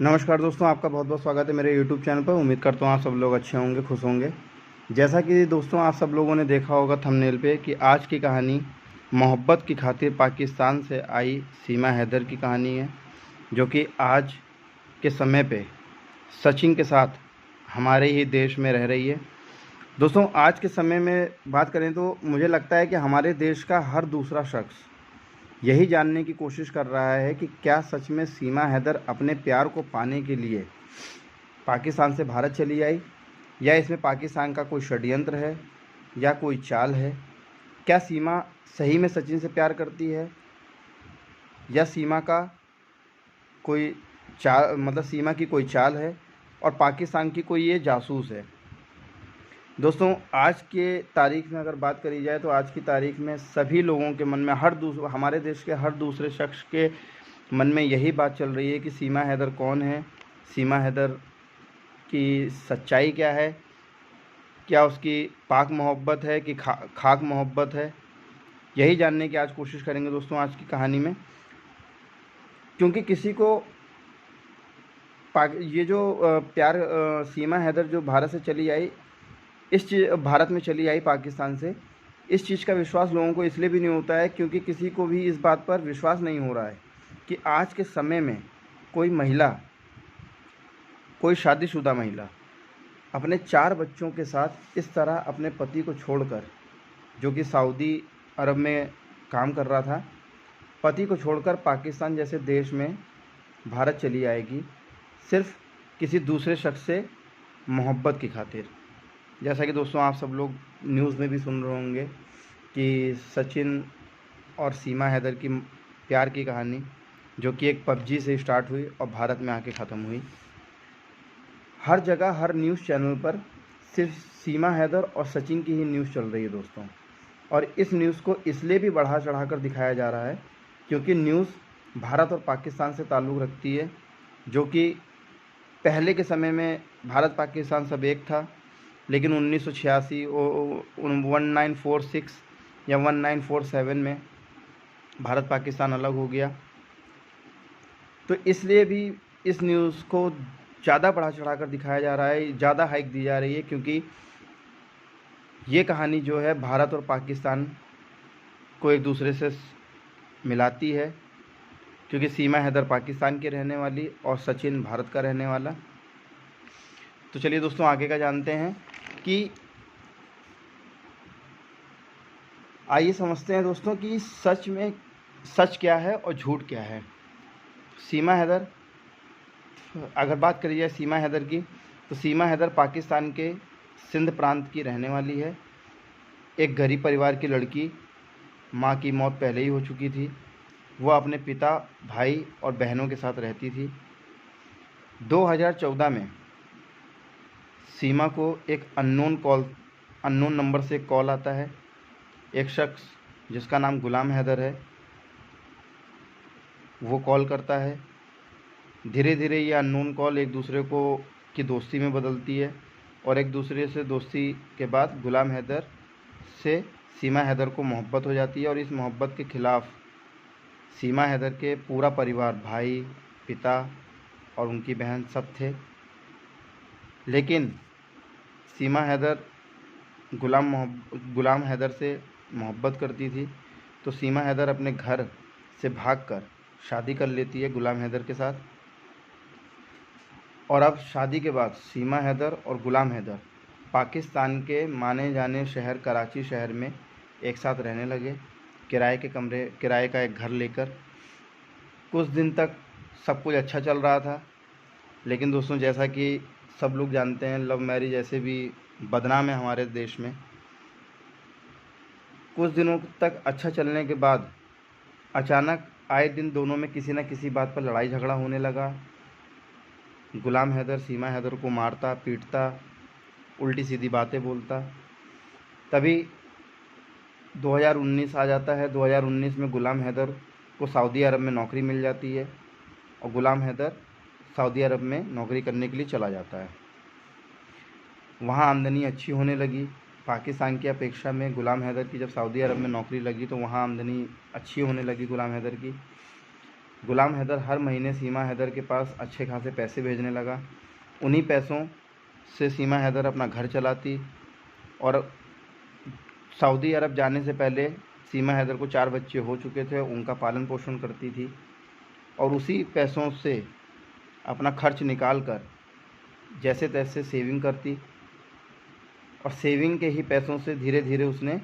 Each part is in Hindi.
नमस्कार दोस्तों, आपका बहुत बहुत स्वागत है मेरे YouTube चैनल पर। उम्मीद करता हूँ आप सब लोग अच्छे होंगे, खुश होंगे। जैसा कि दोस्तों आप सब लोगों ने देखा होगा थंबनेल पे कि आज की कहानी मोहब्बत की खातिर पाकिस्तान से आई सीमा हैदर की कहानी है, जो कि आज के समय पे सचिन के साथ हमारे ही देश में रह रही है। दोस्तों आज के समय में बात करें तो मुझे लगता है कि हमारे देश का हर दूसरा शख्स यही जानने की कोशिश कर रहा है कि क्या सच में सीमा हैदर अपने प्यार को पाने के लिए पाकिस्तान से भारत चली आई, या इसमें पाकिस्तान का कोई षड्यंत्र है या कोई चाल है। क्या सीमा सही में सचिन से प्यार करती है, या सीमा का कोई सीमा की कोई चाल है और पाकिस्तान की कोई ये जासूस है। दोस्तों आज के तारीख में अगर बात करी जाए तो आज की तारीख में सभी लोगों के मन में हमारे देश के हर दूसरे शख्स के मन में यही बात चल रही है कि सीमा हैदर कौन है, सीमा हैदर की सच्चाई क्या है, क्या उसकी पाक मोहब्बत है कि खाक मोहब्बत है। यही जानने की आज कोशिश करेंगे दोस्तों आज की कहानी में। क्योंकि किसी को ये जो सीमा हैदर जो भारत से चली आई, भारत में चली आई पाकिस्तान से, इस चीज़ का विश्वास लोगों को इसलिए भी नहीं होता है क्योंकि किसी को भी इस बात पर विश्वास नहीं हो रहा है कि आज के समय में कोई महिला, कोई शादीशुदा महिला अपने 4 बच्चों के साथ इस तरह अपने पति को छोड़कर, जो कि सऊदी अरब में काम कर रहा था, पति को छोड़कर पाकिस्तान जैसे देश में भारत चली आएगी सिर्फ़ किसी दूसरे शख्स से मोहब्बत की खातिर। जैसा कि दोस्तों आप सब लोग न्यूज़ में भी सुन रहे होंगे कि सचिन और सीमा हैदर की प्यार की कहानी, जो कि एक पबजी से स्टार्ट हुई और भारत में आके ख़त्म हुई। हर जगह हर न्यूज़ चैनल पर सिर्फ सीमा हैदर और सचिन की ही न्यूज़ चल रही है दोस्तों। और इस न्यूज़ को इसलिए भी बढ़ा चढ़ा कर दिखाया जा रहा है क्योंकि न्यूज़ भारत और पाकिस्तान से ताल्लुक़ रखती है, जो कि पहले के समय में भारत पाकिस्तान सब एक था, लेकिन 1986 1946 या 1947 में भारत पाकिस्तान अलग हो गया। तो इसलिए भी इस न्यूज़ को ज़्यादा बढ़ा चढ़ा कर दिखाया जा रहा है, ज़्यादा हाइक दी जा रही है, क्योंकि ये कहानी जो है भारत और पाकिस्तान को एक दूसरे से मिलाती है, क्योंकि सीमा हैदर पाकिस्तान की रहने वाली और सचिन भारत का रहने वाला। तो चलिए दोस्तों आगे का जानते हैं कि आइए समझते हैं दोस्तों कि सच में सच क्या है और झूठ क्या है। सीमा हैदर, अगर बात करी जाए सीमा हैदर की, तो सीमा हैदर पाकिस्तान के सिंध प्रांत की रहने वाली है। एक गरीब परिवार की लड़की, माँ की मौत पहले ही हो चुकी थी। वह अपने पिता, भाई और बहनों के साथ रहती थी। 2014 में सीमा को एक अननोन नंबर से कॉल आता है। एक शख्स जिसका नाम गुलाम हैदर है, वो कॉल करता है। धीरे धीरे ये अननोन कॉल एक दूसरे को की दोस्ती में बदलती है, और एक दूसरे से दोस्ती के बाद गुलाम हैदर से सीमा हैदर को मोहब्बत हो जाती है। और इस मोहब्बत के ख़िलाफ़ सीमा हैदर के पूरा परिवार, भाई, पिता और उनकी बहन सब थे। लेकिन सीमा हैदर गुलाम हैदर से मोहब्बत करती थी, तो सीमा हैदर अपने घर से भागकर शादी कर लेती है गुलाम हैदर के साथ। और अब शादी के बाद सीमा हैदर और गुलाम हैदर पाकिस्तान के माने जाने शहर कराची शहर में एक साथ रहने लगे, किराए का एक घर लेकर। कुछ दिन तक सब कुछ अच्छा चल रहा था, लेकिन दोस्तों जैसा कि सब लोग जानते हैं, लव मैरिज ऐसे भी बदनाम है हमारे देश में। कुछ दिनों तक अच्छा चलने के बाद अचानक आए दिन दोनों में किसी न किसी बात पर लड़ाई झगड़ा होने लगा। गुलाम हैदर सीमा हैदर को मारता, पीटता, उल्टी सीधी बातें बोलता। तभी 2019 आ जाता है। 2019 में गुलाम हैदर को सऊदी अरब में नौकरी मिल जाती है, और गुलाम हैदर सऊदी अरब में नौकरी करने के लिए चला जाता है। वहाँ आमदनी अच्छी होने लगी पाकिस्तान की अपेक्षा में। गुलाम हैदर की जब सऊदी अरब में नौकरी लगी तो वहाँ आमदनी अच्छी होने लगी गुलाम हैदर की। गुलाम हैदर हर महीने सीमा हैदर के पास अच्छे खासे पैसे भेजने लगा। उन्हीं पैसों से सीमा हैदर अपना घर चलाती और सऊदी अरब जाने से पहले सीमा हैदर को 4 बच्चे हो चुके थे, उनका पालन पोषण करती थी और उसी पैसों से अपना खर्च निकाल कर जैसे तैसे सेविंग करती और सेविंग के ही पैसों से धीरे धीरे उसने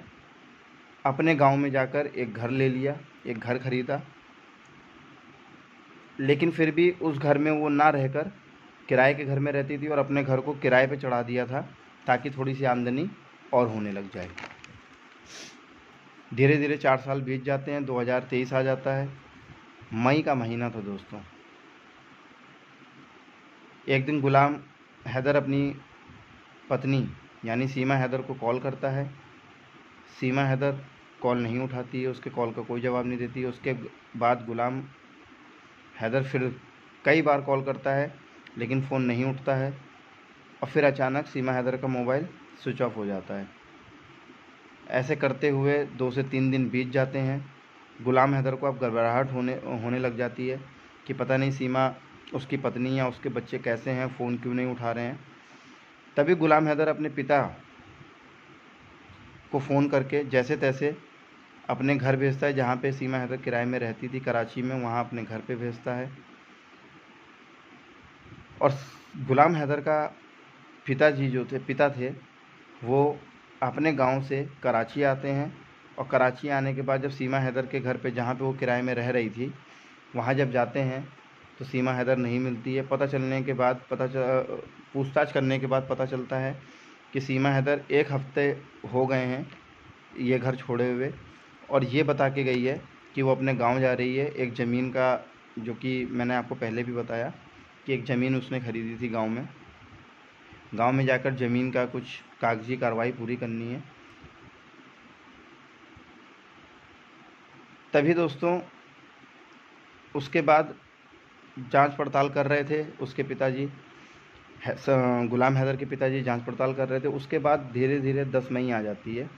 अपने गांव में जाकर एक घर ले लिया, एक घर खरीदा। लेकिन फिर भी उस घर में वो ना रहकर किराए के घर में रहती थी और अपने घर को किराए पे चढ़ा दिया था ताकि थोड़ी सी आमदनी और होने लग जाए। धीरे धीरे 4 साल बीत जाते हैं, 2023 आ जाता है। मई का महीना था दोस्तों। एक दिन गुलाम हैदर अपनी पत्नी यानी सीमा हैदर को कॉल करता है। सीमा हैदर कॉल नहीं उठाती है, उसके कॉल का कोई जवाब नहीं देती है। उसके बाद गुलाम हैदर फिर कई बार कॉल करता है लेकिन फ़ोन नहीं उठता है और फिर अचानक सीमा हैदर का मोबाइल स्विच ऑफ हो जाता है। ऐसे करते हुए 2 से 3 दिन बीत जाते हैं। गुलाम हैदर को अब घबराहट होने लग जाती है कि पता नहीं सीमा, उसकी पत्नी या उसके बच्चे कैसे हैं, फ़ोन क्यों नहीं उठा रहे हैं। तभी गुलाम हैदर अपने पिता को फ़ोन करके जैसे तैसे अपने घर भेजता है जहाँ पे सीमा हैदर किराए में रहती थी कराची में, वहाँ अपने घर पे भेजता है। और गुलाम हैदर का पिताजी जो पिता थे वो अपने गांव से कराची आते हैं और कराची आने के बाद जब सीमा हैदर के घर पे जहाँ पे वो किराए में रह रही थी वहाँ जब जाते हैं तो सीमा हैदर नहीं मिलती है। पूछताछ करने के बाद पता चलता है कि सीमा हैदर 1 हफ्ते हो गए हैं ये घर छोड़े हुए और ये बता के गई है कि वो अपने गांव जा रही है। एक ज़मीन का, जो कि मैंने आपको पहले भी बताया कि एक ज़मीन उसने ख़रीदी थी गांव में जाकर ज़मीन का कुछ कागजी कार्रवाई पूरी करनी है। तभी दोस्तों उसके बाद जांच पड़ताल कर रहे थे उसके पिताजी, गुलाम हैदर के पिताजी जांच पड़ताल कर रहे थे। उसके बाद धीरे धीरे 10 मई आ जाती है।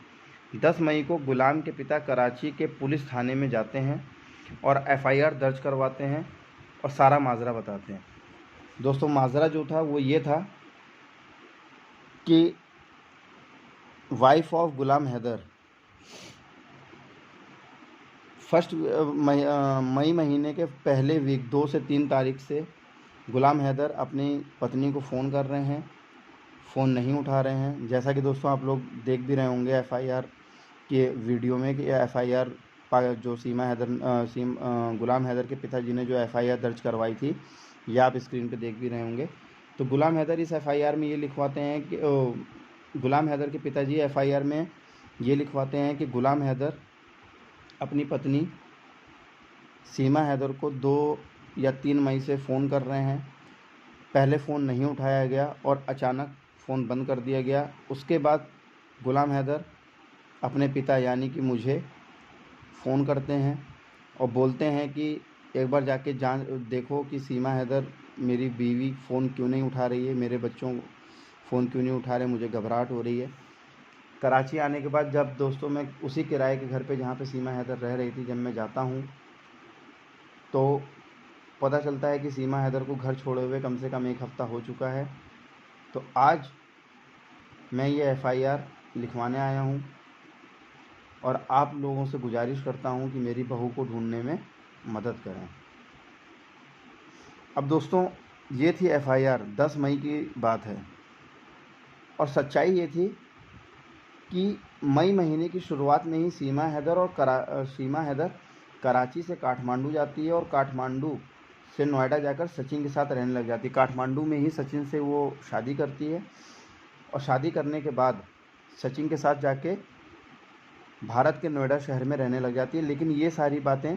10 मई को गुलाम के पिता कराची के पुलिस थाने में जाते हैं और FIR दर्ज करवाते हैं और सारा माजरा बताते हैं। दोस्तों माजरा जो था वो ये था कि वाइफ ऑफ गुलाम हैदर मई महीने के पहले वीक 2 से 3 तारीख से गुलाम हैदर अपनी पत्नी को फ़ोन कर रहे हैं, फ़ोन नहीं उठा रहे हैं। जैसा कि दोस्तों आप लोग देख भी रहे होंगे FIR के वीडियो में कि FIR जो गुलाम हैदर के पिताजी ने जो FIR दर्ज करवाई थी, यह आप स्क्रीन पे देख भी रहे होंगे। तो गुलाम हैदर इस FIR में ये लिखवाते हैं कि गुलाम हैदर के पिताजी FIR में ये लिखवाते हैं कि गुलाम हैदर अपनी पत्नी सीमा हैदर को 2 या 3 मई से फ़ोन कर रहे हैं। पहले फ़ोन नहीं उठाया गया और अचानक फ़ोन बंद कर दिया गया। उसके बाद गुलाम हैदर अपने पिता यानी कि मुझे फ़ोन करते हैं और बोलते हैं कि एक बार जाके देखो कि सीमा हैदर मेरी बीवी फ़ोन क्यों नहीं उठा रही है, मेरे बच्चों फ़ोन क्यों नहीं उठा रहे, मुझे घबराहट हो रही है। कराची आने के बाद जब दोस्तों मैं उसी किराए के घर पे जहाँ पे सीमा हैदर रह रही थी जब मैं जाता हूँ तो पता चलता है कि सीमा हैदर को घर छोड़े हुए कम से कम 1 हफ़्ता हो चुका है। तो आज मैं ये FIR लिखवाने आया हूँ और आप लोगों से गुजारिश करता हूँ कि मेरी बहू को ढूंढने में मदद करें। अब दोस्तों ये थी FIR, 10 मई की बात है और सच्चाई ये थी कि मई महीने की शुरुआत में ही सीमा हैदर कराची से काठमांडू जाती है और काठमांडू से नोएडा जाकर सचिन के साथ रहने लग जाती है। काठमांडू में ही सचिन से वो शादी करती है और शादी करने के बाद सचिन के साथ जाके भारत के नोएडा शहर में रहने लग जाती है। लेकिन ये सारी बातें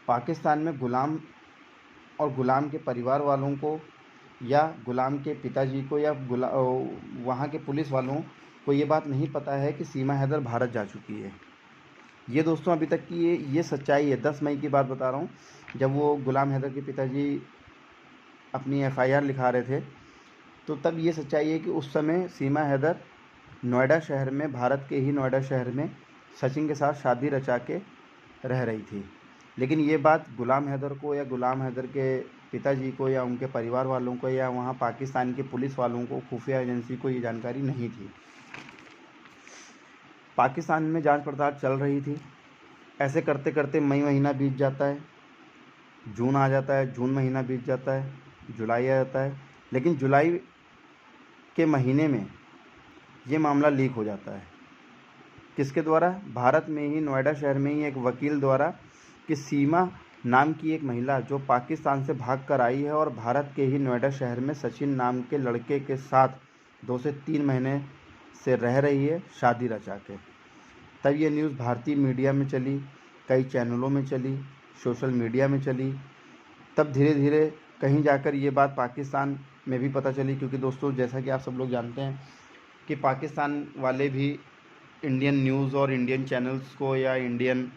पाकिस्तान में गुलाम और गुलाम के परिवार वालों को या गुलाम के पिताजी को या वहाँ के पुलिस वालों को ये बात नहीं पता है कि सीमा हैदर भारत जा चुकी है। ये दोस्तों अभी तक की ये सच्चाई है। 10 मई की बात बता रहा हूँ, जब वो गुलाम हैदर के पिताजी अपनी FIR लिखा रहे थे तो तब ये सच्चाई है कि उस समय सीमा हैदर नोएडा शहर में, भारत के ही नोएडा शहर में सचिन के साथ शादी रचा के रह रही थी। लेकिन ये बात गुलाम हैदर को या गुलाम हैदर के पिताजी को या उनके परिवार वालों को या वहाँ पाकिस्तान के पुलिस वालों को, खुफिया एजेंसी को ये जानकारी नहीं थी। पाकिस्तान में जांच पड़ताल चल रही थी। ऐसे करते करते मई महीना बीत जाता है, जून आ जाता है, जून महीना बीत जाता है, जुलाई आ जाता है। लेकिन जुलाई के महीने में ये मामला लीक हो जाता है। किसके द्वारा? भारत में ही, नोएडा शहर में ही एक वकील द्वारा, कि सीमा नाम की एक महिला जो पाकिस्तान से भाग कर आई है और भारत के ही नोएडा शहर में सचिन नाम के लड़के के साथ 2 से 3 महीने से रह रही है, शादी रचा के। तब ये न्यूज़ भारतीय मीडिया में चली, कई चैनलों में चली, सोशल मीडिया में चली। तब धीरे धीरे कहीं जाकर ये बात पाकिस्तान में भी पता चली, क्योंकि दोस्तों जैसा कि आप सब लोग जानते हैं कि पाकिस्तान वाले भी इंडियन न्यूज़ और इंडियन चैनल्स को या इंडियन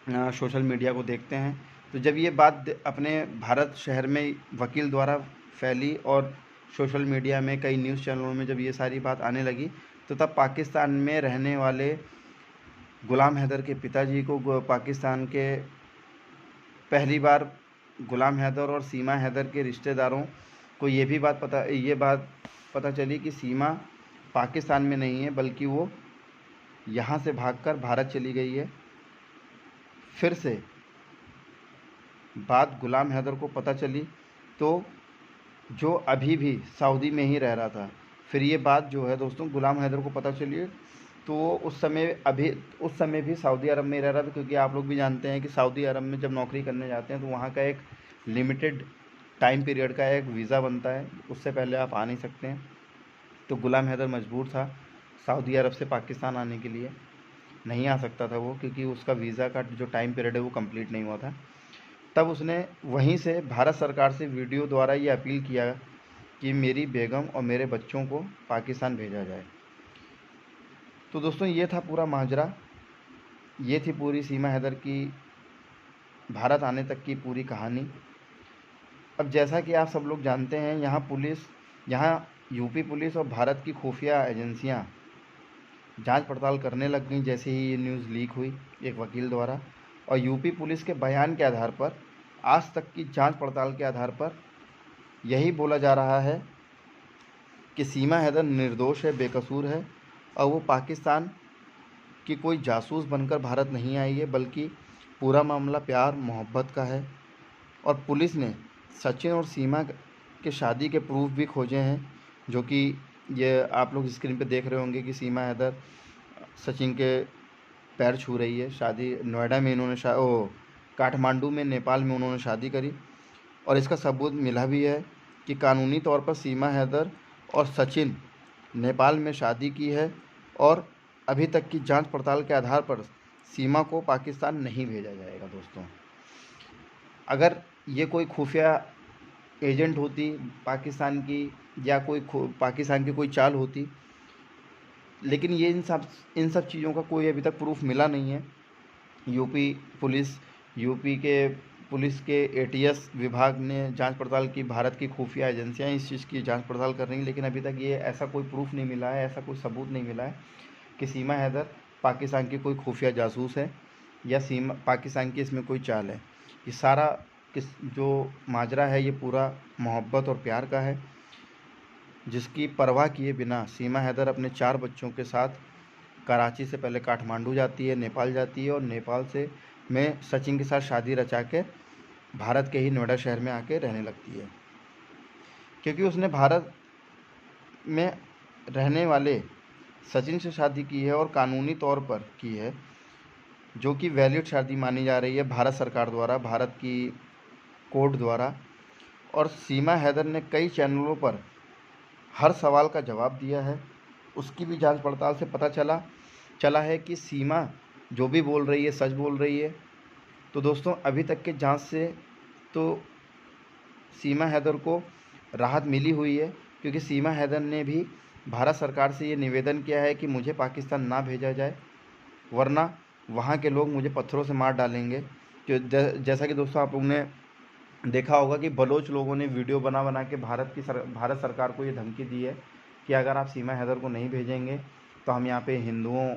सोशल मीडिया को देखते हैं। तो जब ये बात अपने भारत शहर में वकील द्वारा फैली और सोशल मीडिया में कई न्यूज़ चैनलों में जब ये सारी बात आने लगी, तो तब पाकिस्तान में रहने वाले गुलाम हैदर के पिताजी को, पाकिस्तान के पहली बार गुलाम हैदर और सीमा हैदर के रिश्तेदारों को ये बात पता चली कि सीमा पाकिस्तान में नहीं है, बल्कि वो यहाँ से भागकर भारत चली गई है। फिर से बात गुलाम हैदर को पता चली, तो जो अभी भी सऊदी में ही रह रहा था, फिर ये बात जो है दोस्तों गुलाम हैदर को पता चली, तो उस समय भी सऊदी अरब में रह रहा था। क्योंकि आप लोग भी जानते हैं कि सऊदी अरब में जब नौकरी करने जाते हैं तो वहाँ का एक लिमिटेड टाइम पीरियड का एक वीज़ा बनता है, उससे पहले आप आ नहीं सकते हैं। तो गुलाम हैदर मजबूर था सऊदी अरब से पाकिस्तान आने के लिए, नहीं आ सकता था वो, क्योंकि उसका वीज़ा का जो टाइम पीरियड है वो कंप्लीट नहीं हुआ था। तब उसने वहीं से भारत सरकार से वीडियो द्वारा ये अपील किया कि मेरी बेगम और मेरे बच्चों को पाकिस्तान भेजा जाए। तो दोस्तों ये था पूरा माजरा, ये थी पूरी सीमा हैदर की भारत आने तक की पूरी कहानी। अब जैसा कि आप सब लोग जानते हैं, यहाँ यूपी पुलिस और भारत की खुफिया एजेंसियाँ जांच पड़ताल करने लग गई जैसे ही ये न्यूज़ लीक हुई एक वकील द्वारा। और यूपी पुलिस के बयान के आधार पर, आज तक की जांच पड़ताल के आधार पर यही बोला जा रहा है कि सीमा हैदर निर्दोष है, बेकसूर है, और वो पाकिस्तान की कोई जासूस बनकर भारत नहीं आई है, बल्कि पूरा मामला प्यार मोहब्बत का है। और पुलिस ने सचिन और सीमा के शादी के प्रूफ भी खोजे हैं, जो कि ये आप लोग स्क्रीन पे देख रहे होंगे कि सीमा हैदर सचिन के पैर छू रही है। शादी नोएडा में इन्होंने काठमांडू में, नेपाल में उन्होंने शादी करी। और इसका सबूत मिला भी है कि कानूनी तौर पर सीमा हैदर और सचिन नेपाल में शादी की है, और अभी तक की जांच पड़ताल के आधार पर सीमा को पाकिस्तान नहीं भेजा जाएगा। दोस्तों अगर ये कोई खुफिया एजेंट होती पाकिस्तान की, या पाकिस्तान की कोई चाल होती, लेकिन ये इन सब चीज़ों का कोई अभी तक प्रूफ मिला नहीं है। यूपी के पुलिस के एटीएस विभाग ने जांच पड़ताल की, भारत की खुफिया एजेंसियां इस चीज़ की जांच पड़ताल कर रही हैं, लेकिन अभी तक ये ऐसा कोई प्रूफ नहीं मिला है, ऐसा कोई सबूत नहीं मिला है कि सीमा हैदर पाकिस्तान की कोई खुफिया जासूस है या पाकिस्तान की इसमें कोई चाल है। ये सारा जो माजरा है ये पूरा मोहब्बत और प्यार का है, जिसकी परवाह किए बिना सीमा हैदर अपने 4 बच्चों के साथ कराची से पहले काठमांडू जाती है, नेपाल जाती है, और नेपाल से में सचिन के साथ शादी रचा के भारत के ही नोएडा शहर में आके रहने लगती है। क्योंकि उसने भारत में रहने वाले सचिन से शादी की है और कानूनी तौर पर की है, जो कि वैलिड शादी मानी जा रही है भारत सरकार द्वारा, भारत की कोर्ट द्वारा। और सीमा हैदर ने कई चैनलों पर हर सवाल का जवाब दिया है। उसकी भी जांच पड़ताल से पता चला है कि सीमा जो भी बोल रही है सच बोल रही है। तो दोस्तों अभी तक के जांच से तो सीमा हैदर को राहत मिली हुई है, क्योंकि सीमा हैदर ने भी भारत सरकार से ये निवेदन किया है कि मुझे पाकिस्तान ना भेजा जाए, वरना वहाँ के लोग मुझे पत्थरों से मार डालेंगे। जैसा कि दोस्तों आप लोगों ने देखा होगा कि बलोच लोगों ने वीडियो बना के भारत सरकार को ये धमकी दी है कि अगर आप सीमा हैदर को नहीं भेजेंगे तो हम यहाँ पे हिंदुओं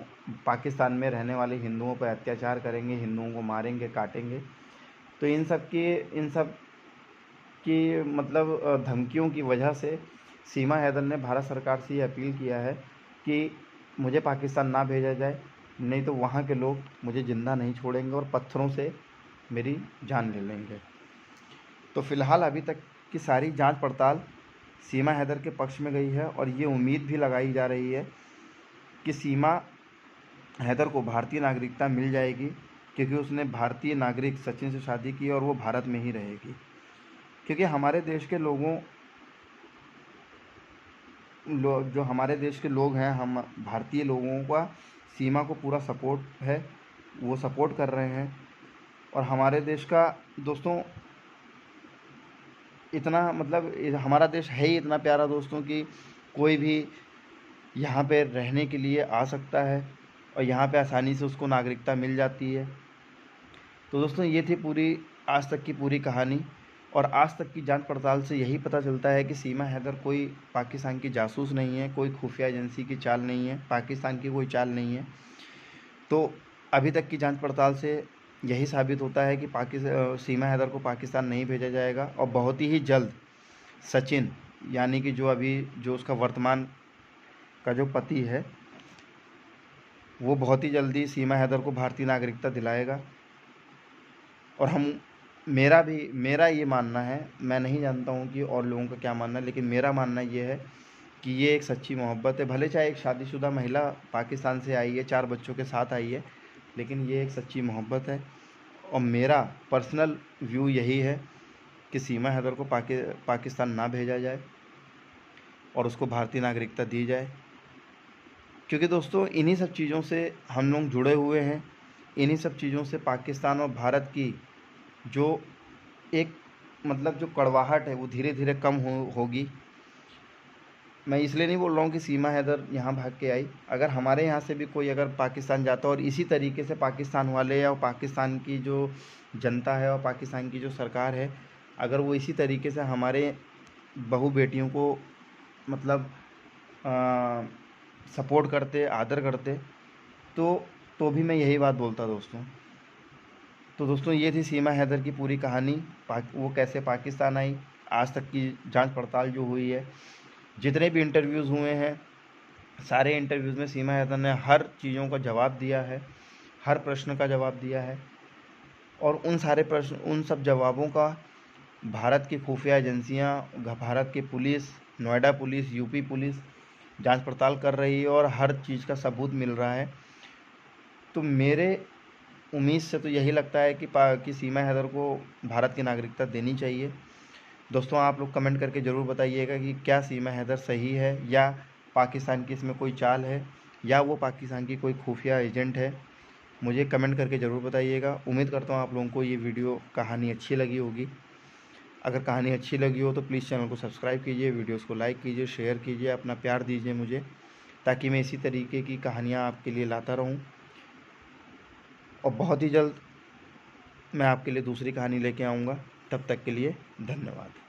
पाकिस्तान में रहने वाले हिंदुओं पर अत्याचार करेंगे, हिंदुओं को मारेंगे, काटेंगे। तो इन सब की मतलब धमकियों की वजह से सीमा हैदर ने भारत सरकार से ये अपील किया है कि मुझे पाकिस्तान ना भेजा जाए, नहीं तो वहाँ के लोग मुझे ज़िंदा नहीं छोड़ेंगे और पत्थरों से मेरी जान ले लेंगे। तो फ़िलहाल अभी तक की सारी जांच पड़ताल सीमा हैदर के पक्ष में गई है और ये उम्मीद भी लगाई जा रही है कि सीमा हैदर को भारतीय नागरिकता मिल जाएगी, क्योंकि उसने भारतीय नागरिक सचिन से शादी की और वो भारत में ही रहेगी। क्योंकि हमारे देश के जो हमारे देश के लोग हैं, हम भारतीय लोगों का सीमा को पूरा सपोर्ट है, वो सपोर्ट कर रहे हैं। और हमारे देश का दोस्तों इतना मतलब हमारा देश है ही इतना प्यारा दोस्तों कि कोई भी यहाँ पे रहने के लिए आ सकता है और यहाँ पे आसानी से उसको नागरिकता मिल जाती है। तो दोस्तों ये थी पूरी आज तक की पूरी कहानी। और आज तक की जांच पड़ताल से यही पता चलता है कि सीमा हैदर कोई पाकिस्तान की जासूस नहीं है, कोई खुफिया एजेंसी की चाल नहीं है, पाकिस्तान की कोई चाल नहीं है। तो अभी तक की जांच पड़ताल से यही साबित होता है कि सीमा हैदर को पाकिस्तान नहीं भेजा जाएगा और बहुत ही जल्द सचिन, यानी कि जो उसका वर्तमान का जो पति है, वो बहुत ही जल्दी सीमा हैदर को भारतीय नागरिकता दिलाएगा। और मेरा ये मानना है, मैं नहीं जानता हूँ कि और लोगों का क्या मानना है, लेकिन मेरा मानना ये है कि ये एक सच्ची मोहब्बत है। भले चाहे एक शादीशुदा महिला पाकिस्तान से आई है, 4 बच्चों के साथ आई है, लेकिन ये एक सच्ची मोहब्बत है। और मेरा पर्सनल व्यू यही है कि सीमा हैदर को पाकिस्तान ना भेजा जाए और उसको भारतीय नागरिकता दी जाए। क्योंकि दोस्तों इन्हीं सब चीज़ों से हम लोग जुड़े हुए हैं, इन्हीं सब चीज़ों से पाकिस्तान और भारत की जो एक मतलब जो कड़वाहट है वो धीरे धीरे कम होगी। मैं इसलिए नहीं बोल रहा हूँ कि सीमा हैदर यहाँ भाग के आई। अगर हमारे यहाँ से भी कोई अगर पाकिस्तान जाता और इसी तरीके से पाकिस्तान वाले या पाकिस्तान की जो जनता है और पाकिस्तान की जो सरकार है, अगर वो इसी तरीके से हमारे बहू बेटियों को मतलब सपोर्ट करते, आदर करते, तो भी मैं यही बात बोलता दोस्तों। तो दोस्तों ये थी सीमा हैदर की पूरी कहानी, वो कैसे पाकिस्तान आई, आज तक की जांच पड़ताल जो हुई है, जितने भी इंटरव्यूज़ हुए हैं, सारे इंटरव्यूज़ में सीमा हैदर ने हर चीज़ों का जवाब दिया है, हर प्रश्न का जवाब दिया है। और उन सब जवाबों का भारत की खुफिया एजेंसियाँ, भारत की police, Noida police, UP police जांच पड़ताल कर रही है और हर चीज़ का सबूत मिल रहा है। तो मेरे उम्मीद से तो यही लगता है कि सीमा हैदर को भारत की नागरिकता देनी चाहिए। दोस्तों आप लोग कमेंट करके ज़रूर बताइएगा कि क्या सीमा हैदर सही है या पाकिस्तान की इसमें कोई चाल है या वो पाकिस्तान की कोई खुफिया एजेंट है। मुझे कमेंट करके ज़रूर बताइएगा। उम्मीद करता हूँ आप लोगों को ये वीडियो कहानी अच्छी लगी होगी। अगर कहानी अच्छी लगी हो तो प्लीज़ चैनल को सब्सक्राइब कीजिए, वीडियोज़ को लाइक कीजिए, शेयर कीजिए, अपना प्यार दीजिए मुझे, ताकि मैं इसी तरीके की कहानियाँ आपके लिए लाता रहूँ। और बहुत ही जल्द मैं आपके लिए दूसरी कहानी लेके आऊँगा। तब तक के लिए धन्यवाद।